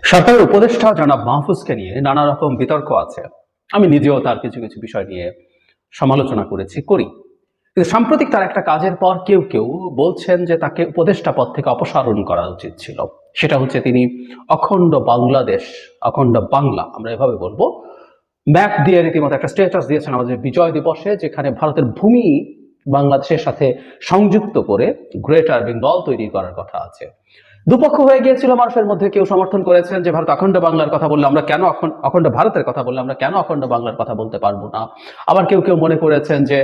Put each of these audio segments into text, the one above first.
সরকারের উপদেষ্টা জনাব মাহফুজকে নিয়ে নানা রকম বিতর্ক আছে। আমি নিজেও তার কিছু কিছু বিষয় নিয়ে সমালোচনা করি। কিন্তু সাম্প্রতিক তার একটা কাজের পর কেউ কেউ বলছেন যে তাকে উপদেষ্টা পদ থেকে অপসারণ করা উচিত ছিল। সেটা হচ্ছে তিনি অখণ্ড বাংলাদেশ, অখণ্ড বাংলা আমরা এভাবে বলবো, ম্যাপ দিয়ে রীতিমতো একটা স্ট্যাটাস দিয়েছেন আমাদের বিজয় দিবসে, যেখানে ভারতের ভূমি বাংলাদেশের সাথে সংযুক্ত করে গ্রেটার বেঙ্গল তৈরি করার কথা আছে। দুপক্ষ হয়ে গিয়েছিল মানুষের মধ্যে। কেউ সমর্থন করেছেন যে ভারত অখণ্ড বাংলার কথা বললে আমরা কেন অখণ্ড ভারতের কথা বললে আমরা কেন অখণ্ড বাংলার কথা বলতে পারবো না। আবার কেউ কেউ মনে করেছেন যে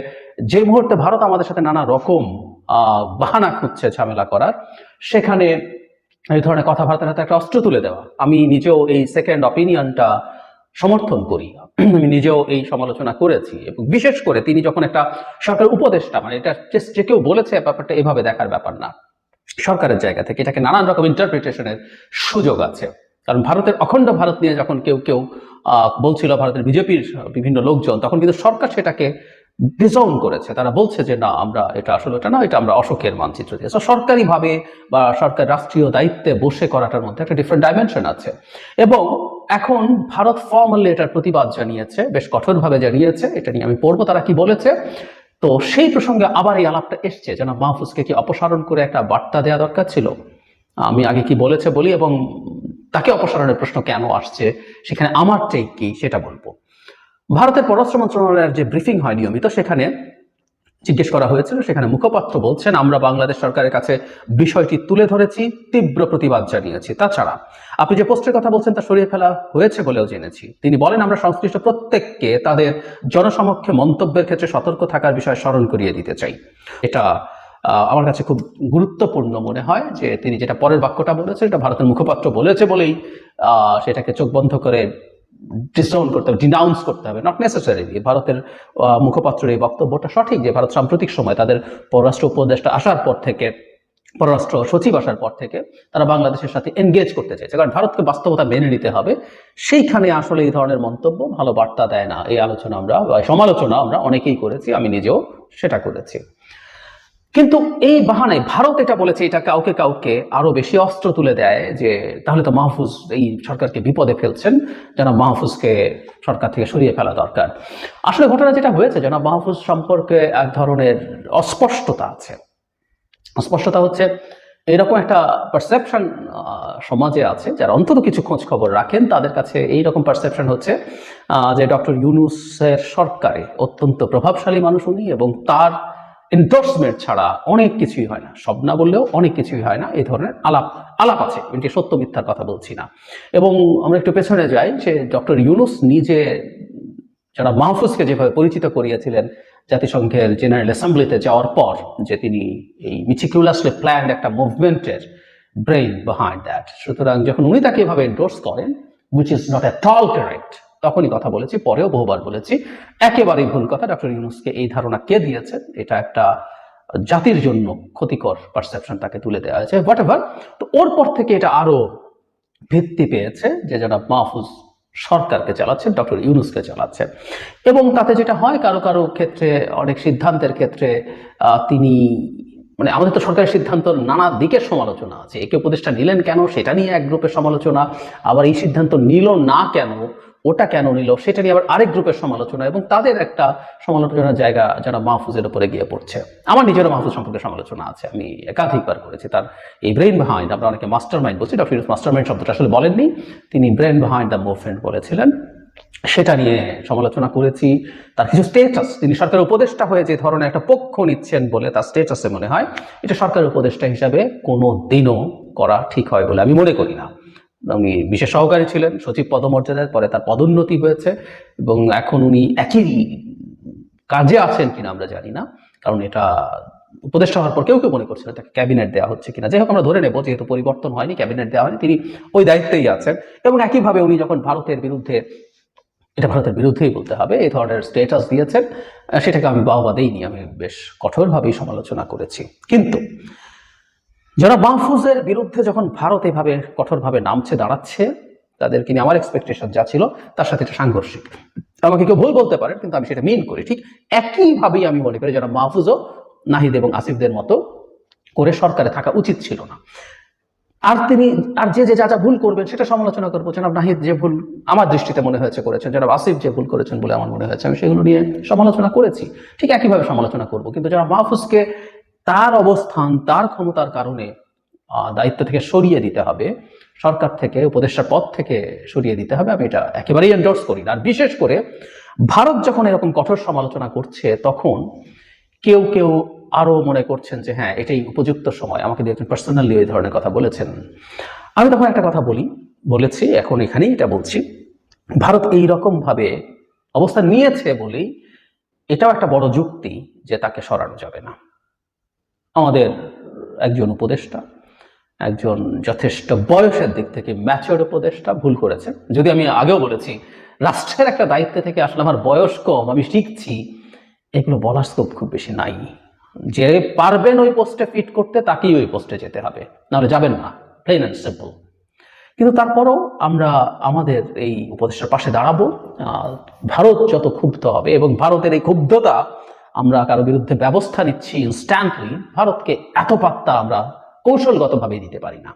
যে মুহূর্তে ভারত আমাদের সাথে নানা রকম বাহানা খুঁজছে ঝামেলা করার, সেখানে এই ধরনের কথাবার্তার হাতে একটা অস্ত্র তুলে দেওয়া। আমি নিজেও এই সেকেন্ড অপিনিয়নটা সমর্থন করি। আমি নিজেও এই সমালোচনা করেছি, এবং বিশেষ করে তিনি যখন একটা সরকার উপদেষ্টা, মানে এটা যে কেউ বলেছে ব্যাপারটা এভাবে দেখার ব্যাপার না। সরকারের জায়গা থেকে এটাকে নানান রকম ইন্টারপ্রিটেশনের সুযোগ আছে। কারণ ভারতের অখণ্ড ভারত নিয়ে যখন কেউ কেউ বলছিল, ভারতের বিজেপির বিভিন্ন লোকজন, তখন কিন্তু সরকার সেটাকে ডিজাউন করেছে। তারা বলছে যে না, আমরা এটা আসলে এটা না, এটা আমরা অশোকের মানচিত্র দিয়েছি। সরকারি ভাবে বা সরকার রাষ্ট্রীয় দায়িত্বে বসে করাটার মধ্যে একটা ডিফারেন্ট ডাইমেনশন আছে। এবং এখন ভারত ফর্মালি এটার প্রতিবাদ জানিয়েছে, বেশ কঠোরভাবে জানিয়েছে। এটা নিয়ে আমি পড়বো তারা কি বলেছে। তো সেই প্রসঙ্গে আবার এই আলাপটা এসছে, যেন মাহফুজকে কি অপসারণ করে একটা বার্তা দেওয়া দরকার ছিল। আমি আগে কি বলেছে বলি, এবং তাকে অপসারণের প্রশ্ন কেন আসছে সেখানে আমার টেক কি সেটা বলবো। ভারতের পররাষ্ট্র মন্ত্রণালয়ের যে ব্রিফিং হয় নিয়মিত, সেখানে জিজ্ঞেস করা হয়েছিল, সেখানে মুখপাত্র বলছেন, আমরা বাংলাদেশ সরকারের কাছে বিষয়টি তুলে ধরেছি, তীব্র প্রতিবাদ জানিয়েছি। তাছাড়া আপনি যে পোস্টের কথা বলছেন তা সরিয়ে ফেলা হয়েছে বলেও জেনেছি। তিনি বলেন, আমরা সংশ্লিষ্ট প্রত্যেককে তাদের জনসমক্ষে মন্তব্যের ক্ষেত্রে সতর্ক থাকার বিষয়ে স্মরণ করিয়ে দিতে চাই। এটা আমার কাছে খুব গুরুত্বপূর্ণ মনে হয় যে তিনি যেটা পরের বাক্যটা বলেছে, এটা ভারতের মুখপাত্র বলেছে বলেই সেটাকে চোখ বন্ধ করে ডিসাউন্ড করতে হবে, ডিনাউন্স করতে হবে, নট নেসেসারিলি। ভারতের মুখপাত্রের এই বক্তব্যটা সঠিক যে ভারত সাম্প্রতিক সময় তাদের পররাষ্ট্র উপদেষ্টা আসার পর থেকে, পররাষ্ট্র সচিব আসার পর থেকে তারা বাংলাদেশের সাথে এনগেজ করতে চাইছে, কারণ ভারতকে বাস্তবতা মেনে নিতে হবে। সেইখানে আসলে এই ধরনের মন্তব্য ভালো বার্তা দেয় না। এই আলোচনা আমরা বা সমালোচনা আমরা অনেকেই করেছি, আমি নিজেও সেটা করেছি। কিন্তু এই বাহানায় ভারত এটা বলেছে, এটা কাউকে কাউকে আরো বেশি অস্ত্র তুলে দেয় যে তাহলে তো মাহফুজ এই সরকারকে বিপদে ফেলছেন, যেন মাহফুজকে সরকার থেকে সরিয়ে ফেলা দরকার। আসলে ঘটনা যেটা হয়েছে, যেন মাহফুজ সম্পর্কে এক ধরনের অস্পষ্টতা আছে। অস্পষ্টতা হচ্ছে এরকম একটা পারসেপশন সমাজে আছে, যারা অন্তত কিছু খোঁজ খবর রাখেন তাদের কাছে এইরকম পারসেপশন হচ্ছে যে ডক্টর ইউনূসের সরকারে অত্যন্ত প্রভাবশালী মানুষ উনি, এবং তার এন্ডোর্সমেন্ট ছাড়া অনেক কিছুই হয় না। সব না বললেও অনেক কিছুই হয় না। এই ধরনের আলাপ আছে, এটি সত্য মিথ্যার কথা বলছি না। এবং আমরা একটু পেছনে যাই, যে ডক্টর ইউনূস নিজে যারা মাহফুজকে যেভাবে পরিচিত করিয়েছিলেন জাতিসংঘের জেনারেল অ্যাসেম্বলিতে যাওয়ার পর, যে তিনি এই মিটিকুলাসলি প্ল্যান্ড একটা মুভমেন্টের ব্রেইন বিহাইন্ড দ্যাট। সুতরাং যখন উনি তাকে এভাবে এন্ডোর্স করেন, which is not at all correct, তখনই কথা বলেছি, পরেও বহুবার বলেছি, একেবারেই ভুল কথা। ডক্টর ইউনূসকে এই ধারণা কে দিয়েছেন, এটা একটা জাতির জন্য ক্ষতিকর পারসেপশন তাকে তুলে দেওয়া হয়েছে, হোয়াট এভার। তো ওর পর থেকে এটা আরো ভিত্তি পেয়েছে যে জনাব মাহফুজ সরকারকে চালাচ্ছেন, ডক্টর ইউনূসকে চালাচ্ছেন। এবং তাতে যেটা হয়, কারো কারো ক্ষেত্রে, অনেক সিদ্ধান্তের ক্ষেত্রে তিনি, মানে আমাদের তো সরকারের সিদ্ধান্ত নানা দিকের সমালোচনা আছে। একে উপদেষ্টা নিলেন কেন সেটা নিয়ে এক গ্রুপের সমালোচনা, আবার এই সিদ্ধান্ত নিল না কেন, ওটা কেন নিল সেটা নিয়ে আবার আরেক গ্রুপের সমালোচনা, এবং তাদের একটা সমালোচনার জায়গা যারা মাহফুজের উপরে গিয়ে পড়ছে। আমার নিজেরও মাহফুজ সম্পর্কে সমালোচনা আছে, আমি একাধিকবার করেছি। তার এই ব্রেন বিহাইন্ড, আমরা অনেকে মাস্টার মাইন্ড বলছি, ডক্টর ইউনূস মাস্টার মাইন্ড শব্দটা আসলে বলেননি, তিনি ব্রেন বিহাইন্ড দ্য মুভমেন্ট বলেছিলেন। সেটা নিয়ে সমালোচনা করেছি। তার কিছু স্টেটাস, তিনি সরকারের উপদেষ্টা হয়ে যে ধরনের একটা পক্ষ নিচ্ছেন বলে তার স্টেটাসে মনে হয়, এটা সরকারের উপদেষ্টা হিসাবে কোনো দিনও করা ঠিক হয় বলে আমি মনে করি না। উনি বিশেষ সহকারী ছিলেন, সচিব পদমর্যাদায়, পরে তার পদোন্নতি হয়েছে, এবং এখন উনি একই কাজে আছেন কিনা আমরা জানি না, কারণ এটা উপদেষ্টা হওয়ার পর কেউ কেউ মনে করছিল তাকে ক্যাবিনেট দেওয়া হচ্ছে কিনা। যাই হোক, আমরা ধরে নেব যেহেতু পরিবর্তন হয়নি, ক্যাবিনেট দেওয়া হয়নি, তিনি ওই দায়িত্বেই আছেন। এবং একইভাবে উনি যখন ভারতের বিরুদ্ধে, এটা ভারতের বিরুদ্ধেই বলতে হবে, এই ধরনের স্টেটাস দিয়েছেন, সেটাকে আমি বাহবা দেইনি, আমি বেশ কঠোরভাবেই সমালোচনা করেছি। কিন্তু যারা মাহফুজের বিরুদ্ধে যখন ভারত এভাবে কঠোরভাবে নামছে, দাঁড়াচ্ছে, তাদেরকে নিয়ে আমার এক্সপেকটেশন যা ছিল তার সাথে এটা সাংঘর্ষিক। আমাকে কেউ ভুল বলতে পারেন, কিন্তু আমি সেটা মিন করি। ঠিক একইভাবেই আমি মনে করি যারা মাহফুজও নাহিদ এবং আসিফদের মতো করে সরকারে থাকা উচিত ছিল না। আর যে যা যা ভুল করবেন সেটা সমালোচনা করবো। জনাব নাহিদ যে ভুল আমার দৃষ্টিতে মনে হয়েছে করেছেন, জনাব আসিফ যে ভুল করেছেন বলে আমার মনে হয়েছে, আমি সেগুলো নিয়ে সমালোচনা করেছি, ঠিক একইভাবে সমালোচনা করব। কিন্তু জনাব মাহফুজকে তার অবস্থান, তার ক্ষমতার কারণে দায়িত্ব থেকে সরিয়ে দিতে হবে, সরকার থেকে, উপদেষ্টার পদ থেকে সরিয়ে দিতে হবে, আমি এটা একেবারেই এন্ডোর্স করি না। আর বিশেষ করে ভারত যখন এরকম কঠোর সমালোচনা করছে, তখন কেউ কেউ আরো মনে করছেন যে হ্যাঁ এটাই উপযুক্ত সময়। আমাকে দিয়ে একজন পার্সোনালি ওই ধরনের কথা বলেছেন। আমি তখন একটা কথা বলেছি, এখন এখানেই এটা বলছি, ভারত এই রকম ভাবে অবস্থান নিয়েছে বলেই এটাও একটা বড় যুক্তি যে তাকে সরানো যাবে না। আমাদের একজন উপদেষ্টা, একজন যথেষ্ট বয়সের দিক থেকে ম্যাচিওর উপদেষ্টা, ভুল করেছে। যদি আমি আগেও বলেছি, রাষ্ট্রের একটা দায়িত্ব থেকে আসলে আমার বয়স কম, আমি শিখছি, এগুলো বলার স্কোপ খুব বেশি নাই। যে পারবেন ওই পোস্টে ফিট করতে, তাকেই ওই পোস্টে যেতে হবে, নাহলে যাবেন না, প্লেন অ্যান্ড সিম্পল। কিন্তু তারপরও আমরা আমাদের এই উপদেষ্টার পাশে দাঁড়াবো। ভারত যত ক্ষুব্ধ হবে, এবং ভারতের এই ক্ষুব্ধতা, আমরা কারো বিরুদ্ধে ব্যবস্থা নিচ্ছি ইনস্ট্যান্টলি, ভারতকে এত পাত্তা আমরা কৌশলগতভাবে দিতে পারি না।